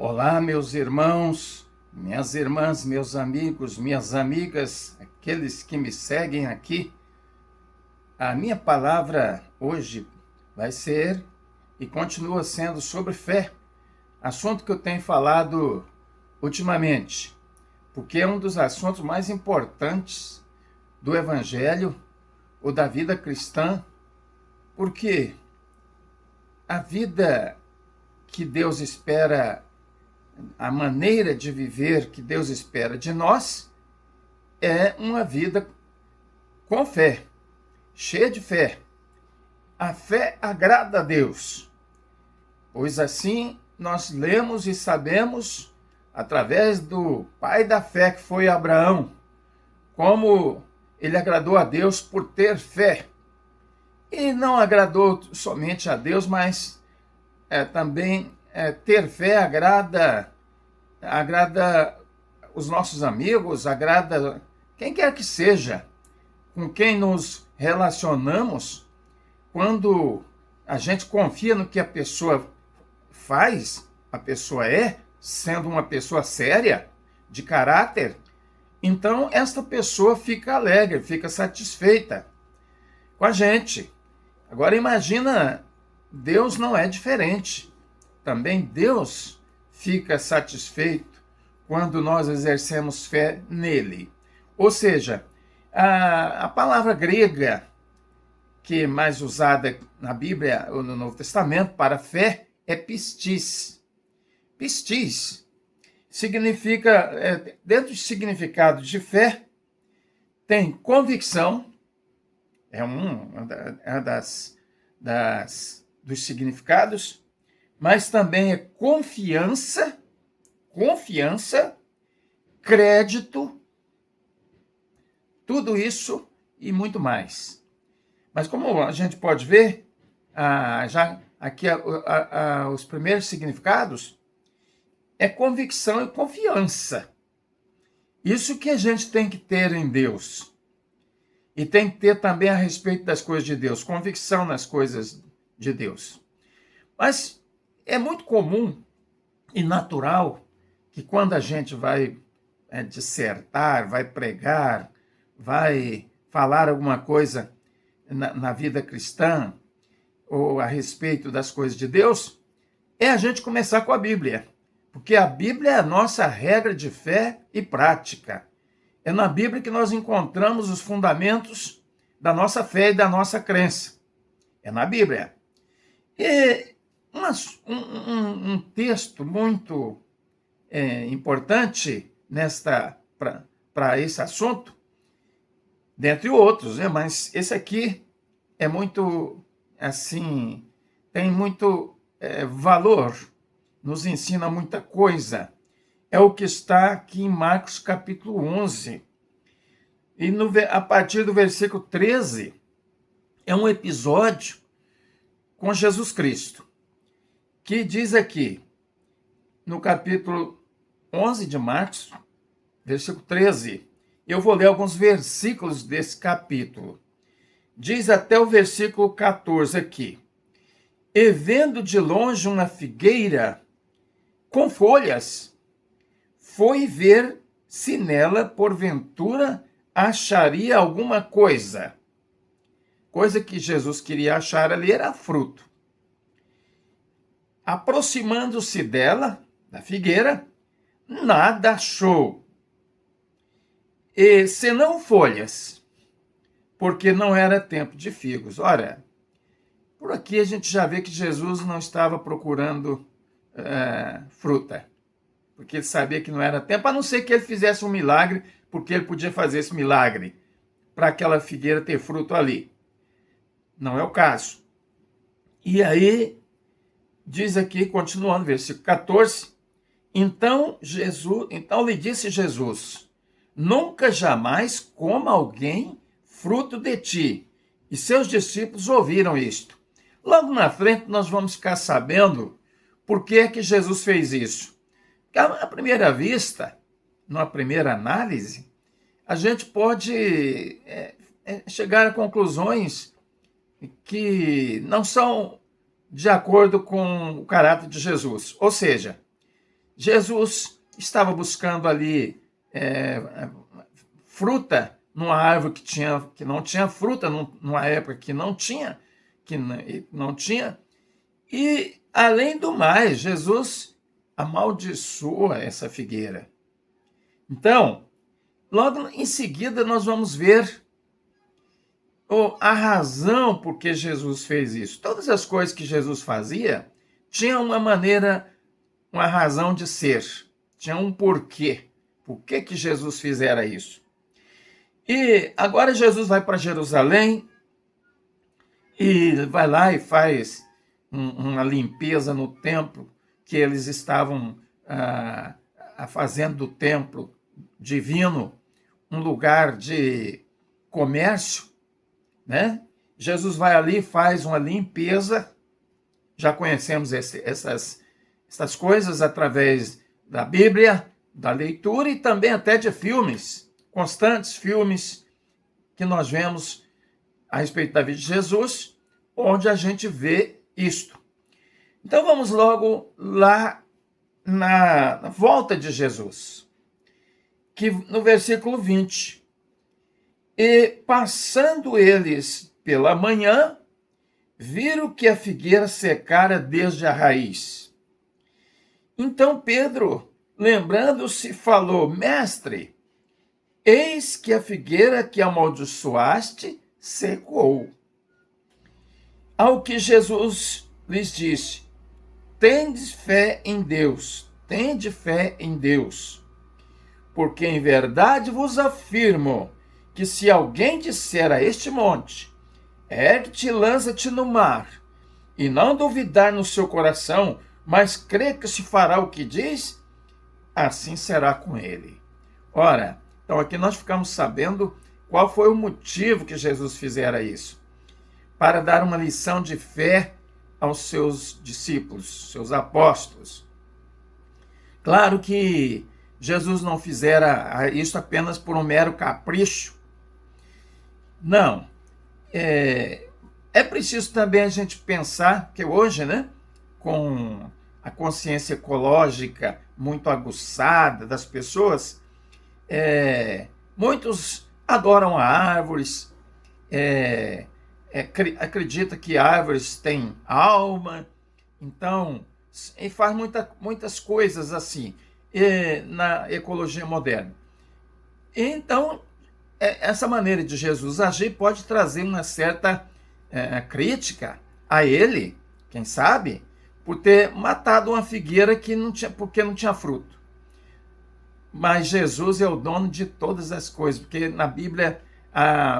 Olá, meus irmãos, minhas irmãs, meus amigos, minhas amigas, aqueles que me seguem aqui. A minha palavra hoje vai ser e continua sendo sobre fé, assunto que eu tenho falado ultimamente, porque é um dos assuntos mais importantes do Evangelho ou da vida cristã, porque a vida que Deus espera, a maneira de viver que Deus espera de nós é uma vida com fé, cheia de fé. A fé agrada a Deus, pois assim nós lemos e sabemos, através do pai da fé que foi Abraão, como ele agradou a Deus por ter fé. E não agradou somente a Deus, mas também ter fé agrada os nossos amigos, agrada quem quer que seja, com quem nos relacionamos. Quando a gente confia no que a pessoa faz, a pessoa sendo uma pessoa séria, de caráter, então esta pessoa fica alegre, fica satisfeita com a gente. Agora imagina, Deus não é diferente. Também Deus fica satisfeito quando nós exercemos fé nele. Ou seja, a palavra grega que é mais usada na Bíblia ou no Novo Testamento para fé é pistis. Pistis significa, dentro do significado de fé, tem convicção, é uma dos significados, mas também é confiança, crédito, tudo isso e muito mais. Mas como a gente pode ver, já aqui os primeiros significados é convicção e confiança. Isso que a gente tem que ter em Deus. E tem que ter também a respeito das coisas de Deus, convicção nas coisas de Deus. Mas é muito comum e natural que quando a gente vai dissertar, vai pregar, vai falar alguma coisa na vida cristã ou a respeito das coisas de Deus, é a gente começar com a Bíblia. Porque a Bíblia é a nossa regra de fé e prática. É na Bíblia que nós encontramos os fundamentos da nossa fé e da nossa crença. É na Bíblia. E um texto muito importante para esse assunto, dentre outros, mas esse aqui é muito, assim, tem muito valor, nos ensina muita coisa. É o que está aqui em Marcos capítulo 11. E a partir do versículo 13, é um episódio com Jesus Cristo, que diz aqui, no capítulo 11 de Marcos, versículo 13, eu vou ler alguns versículos desse capítulo. Diz até o versículo 14 aqui. E vendo de longe uma figueira com folhas, foi ver se nela, porventura, acharia alguma coisa. Coisa que Jesus queria achar ali era fruto. Aproximando-se dela, da figueira, nada achou. E senão folhas, porque não era tempo de figos. Ora, por aqui a gente já vê que Jesus não estava procurando fruta, porque ele sabia que não era tempo, a não ser que ele fizesse um milagre, porque ele podia fazer esse milagre para aquela figueira ter fruto ali. Não é o caso. E diz aqui, continuando, versículo 14, então lhe disse Jesus, nunca jamais coma alguém fruto de ti. E seus discípulos ouviram isto. Logo na frente nós vamos ficar sabendo por que é que Jesus fez isso. Porque à primeira vista, numa primeira análise, a gente pode chegar a conclusões que não são de acordo com o caráter de Jesus. Ou seja, Jesus estava buscando ali fruta numa árvore que não tinha fruta, numa época que não tinha. E, além do mais, Jesus amaldiçoa essa figueira. Então, logo em seguida, nós vamos ver a razão por que Jesus fez isso. Todas as coisas que Jesus fazia tinham uma razão de ser, tinha um porquê. Por que Jesus fizera isso? E agora Jesus vai para Jerusalém e vai lá e faz uma limpeza no templo que eles estavam fazendo do templo divino um lugar de comércio, né? Jesus vai ali e faz uma limpeza. Já conhecemos essas coisas através da Bíblia, da leitura e também até de filmes, constantes filmes que nós vemos a respeito da vida de Jesus, onde a gente vê isto. Então vamos logo lá na volta de Jesus, que no versículo 20. E passando eles pela manhã, viram que a figueira secara desde a raiz. Então Pedro, lembrando-se, falou: Mestre, eis que a figueira que amaldiçoaste secou. Ao que Jesus lhes disse: Tende fé em Deus, tende fé em Deus. Porque em verdade vos afirmo que se alguém disser a este monte, ergue-te e lança-te no mar, e não duvidar no seu coração, mas crer que se fará o que diz, assim será com ele. Ora, então aqui nós ficamos sabendo qual foi o motivo que Jesus fizera isso. Para dar uma lição de fé aos seus discípulos, seus apóstolos. Claro que Jesus não fizera isso apenas por um mero capricho. Não. É preciso também a gente pensar que hoje, né, com a consciência ecológica muito aguçada das pessoas, muitos adoram árvores, acredita que árvores têm alma, então, e faz muitas coisas assim na ecologia moderna. Então, essa maneira de Jesus agir pode trazer uma certa crítica a ele, quem sabe, por ter matado uma figueira porque não tinha fruto. Mas Jesus é o dono de todas as coisas, porque na Bíblia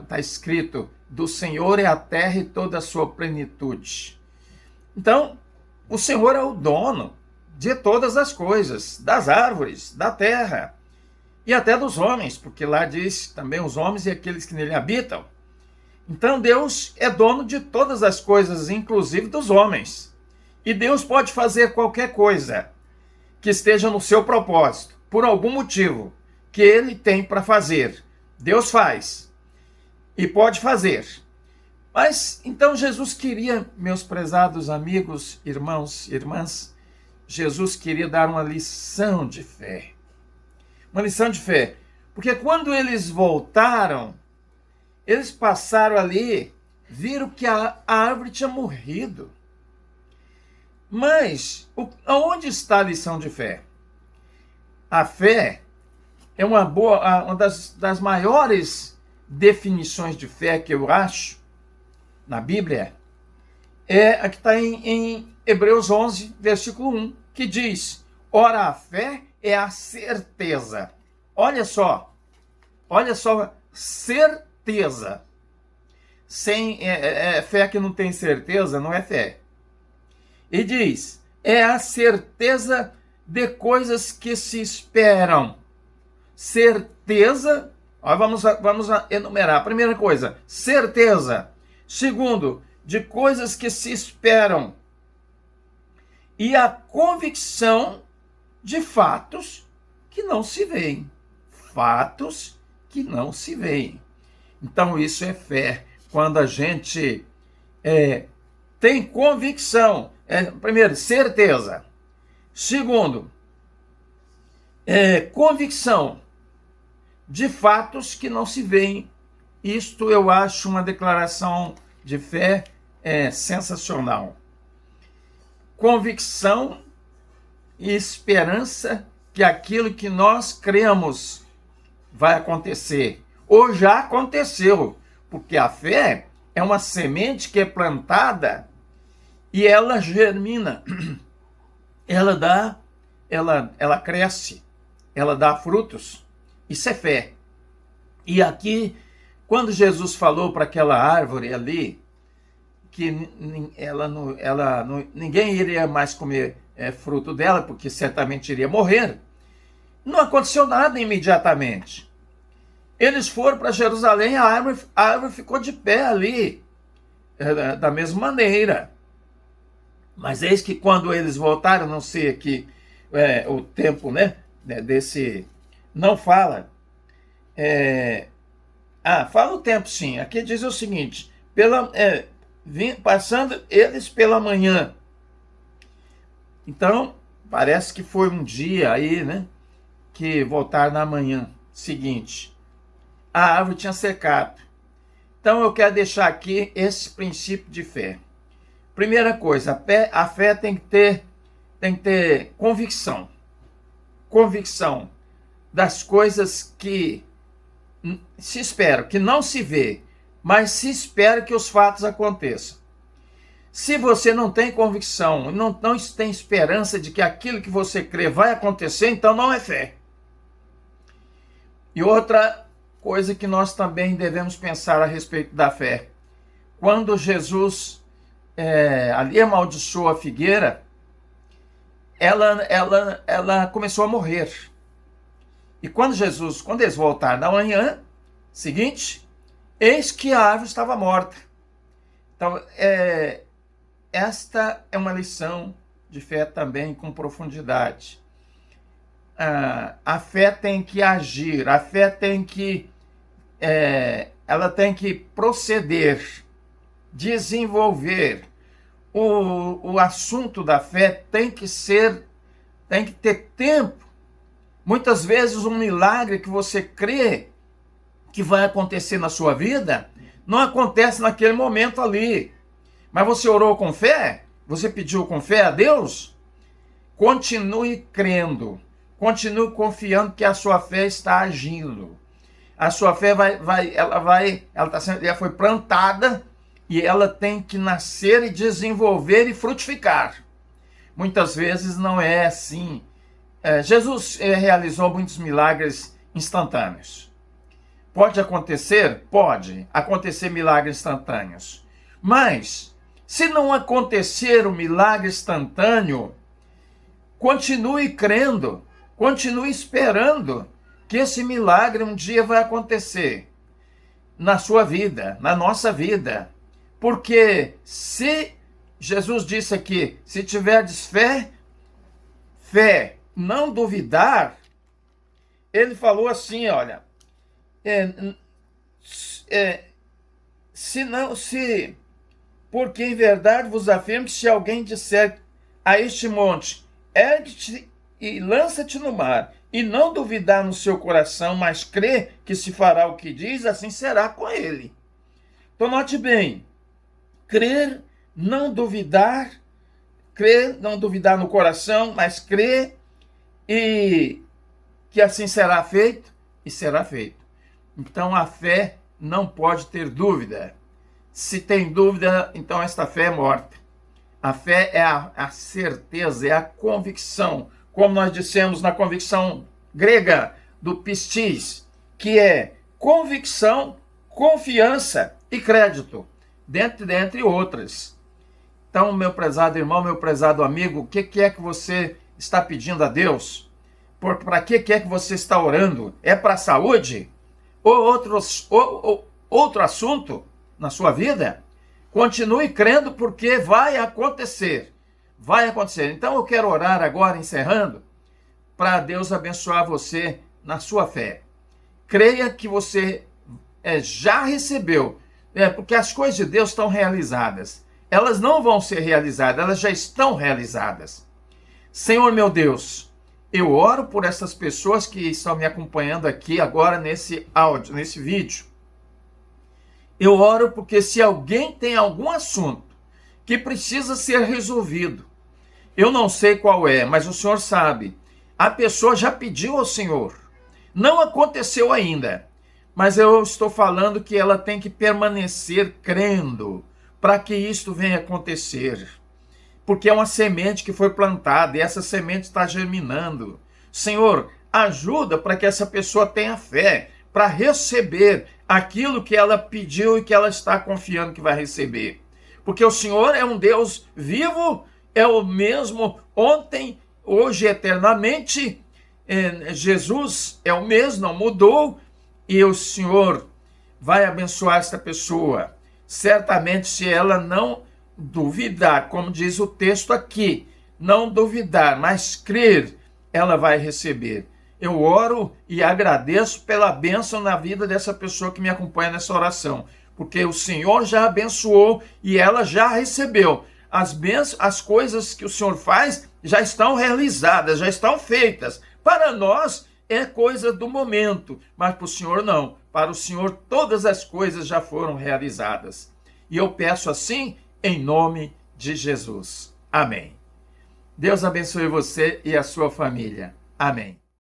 está escrito: do Senhor é a terra e toda a sua plenitude. Então, o Senhor é o dono de todas as coisas, das árvores, da terra e até dos homens, porque lá diz também os homens e aqueles que nele habitam. Então Deus é dono de todas as coisas, inclusive dos homens. E Deus pode fazer qualquer coisa que esteja no seu propósito, por algum motivo que ele tem para fazer. Deus faz e pode fazer. Mas então Jesus queria, meus prezados amigos, irmãos e irmãs, Jesus queria dar uma lição de fé. Uma lição de fé. Porque quando eles voltaram, eles passaram ali, viram que a árvore tinha morrido. Aonde está a lição de fé? A fé é uma das maiores definições de fé que eu acho na Bíblia, é a que está em Hebreus 11, versículo 1, que diz: ora, a fé é a certeza. Olha só, certeza. Sem fé que não tem certeza, não é fé. E diz: é a certeza de coisas que se esperam. Certeza, vamos enumerar. Primeira coisa, certeza. Segundo, de coisas que se esperam. E a convicção de fatos que não se veem. Fatos que não se veem. Então isso é fé. Quando a gente tem convicção. Primeiro, certeza. Segundo, Convicção de fatos que não se veem. Isto eu acho uma declaração de fé sensacional. Convicção e esperança que aquilo que nós cremos vai acontecer, ou já aconteceu, porque a fé é uma semente que é plantada e ela germina, ela cresce, ela dá frutos. Isso é fé. E aqui, quando Jesus falou para aquela árvore ali, que ninguém iria mais comer fruto dela, porque certamente iria morrer, não aconteceu nada imediatamente. Eles foram para Jerusalém, a árvore ficou de pé ali, da mesma maneira. Mas eis que quando eles voltaram, não sei aqui o tempo, desse... Não fala. Fala o tempo sim. Aqui diz o seguinte, passando eles pela manhã. Então, parece que foi um dia aí, que voltaram na manhã seguinte. A árvore tinha secado. Então, eu quero deixar aqui esse princípio de fé. Primeira coisa, a fé tem que ter convicção. Convicção das coisas que se espera, que não se vê, mas se espera que os fatos aconteçam. Se você não tem convicção, não tem esperança de que aquilo que você crê vai acontecer, então não é fé. E outra coisa que nós também devemos pensar a respeito da fé. Quando Jesus ali amaldiçoou a figueira, ela começou a morrer. E quando eles voltaram na manhã seguinte, eis que a árvore estava morta. Então, esta é uma lição de fé também com profundidade. A fé tem que agir, a fé tem que proceder, desenvolver. O assunto da fé tem que ter tempo. Muitas vezes um milagre que você crê que vai acontecer na sua vida, não acontece naquele momento ali. Mas você orou com fé? Você pediu com fé a Deus? Continue crendo. Continue confiando que a sua fé está agindo. A sua fé ela foi plantada e ela tem que nascer e desenvolver e frutificar. Muitas vezes não é assim. Jesus realizou muitos milagres instantâneos. Pode acontecer? Pode acontecer milagres instantâneos. Mas, se não acontecer o milagre instantâneo, continue crendo, continue esperando que esse milagre um dia vai acontecer na sua vida, na nossa vida. Porque se Jesus disse aqui, se tiverdes fé, não duvidar, ele falou assim, olha, porque em verdade vos afirmo que se alguém disser a este monte, ergue-te e lança-te no mar, e não duvidar no seu coração, mas crê que se fará o que diz, assim será com ele. Então note bem, crer, não duvidar no coração, mas crer e que assim será feito, e será feito. Então a fé não pode ter dúvida. Se tem dúvida, então esta fé é morta. A fé é a certeza, é a convicção, como nós dissemos na convicção grega do pistis, que é convicção, confiança e crédito, dentre outras. Então, meu prezado irmão, meu prezado amigo, o que é que você está pedindo a Deus? Para que é que você está orando? É para a saúde? Ou outro assunto na sua vida? Continue crendo, porque vai acontecer. Vai acontecer. Então eu quero orar agora, encerrando, para Deus abençoar você na sua fé. Creia que você já recebeu, porque as coisas de Deus estão realizadas. Elas não vão ser realizadas, elas já estão realizadas. Senhor meu Deus, Eu oro por essas pessoas que estão me acompanhando aqui agora nesse áudio, nesse vídeo. Eu oro porque se alguém tem algum assunto que precisa ser resolvido, eu não sei qual é, mas o Senhor sabe. A pessoa já pediu ao Senhor. Não aconteceu ainda, mas eu estou falando que ela tem que permanecer crendo para que isto venha acontecer. Porque é uma semente que foi plantada e essa semente está germinando. Senhor, ajuda para que essa pessoa tenha fé para receber aquilo que ela pediu e que ela está confiando que vai receber. Porque o Senhor é um Deus vivo, é o mesmo ontem, hoje, eternamente. Jesus é o mesmo, não mudou, e o Senhor vai abençoar esta pessoa. Certamente, se ela não duvidar, como diz o texto aqui, não duvidar, mas crer, ela vai receber. Eu oro e agradeço pela bênção na vida dessa pessoa que me acompanha nessa oração, porque o Senhor já abençoou e ela já recebeu. As coisas que o Senhor faz já estão realizadas, já estão feitas. Para nós é coisa do momento, mas para o Senhor não. Para o Senhor todas as coisas já foram realizadas. E eu peço assim, em nome de Jesus. Amém. Deus abençoe você e a sua família. Amém.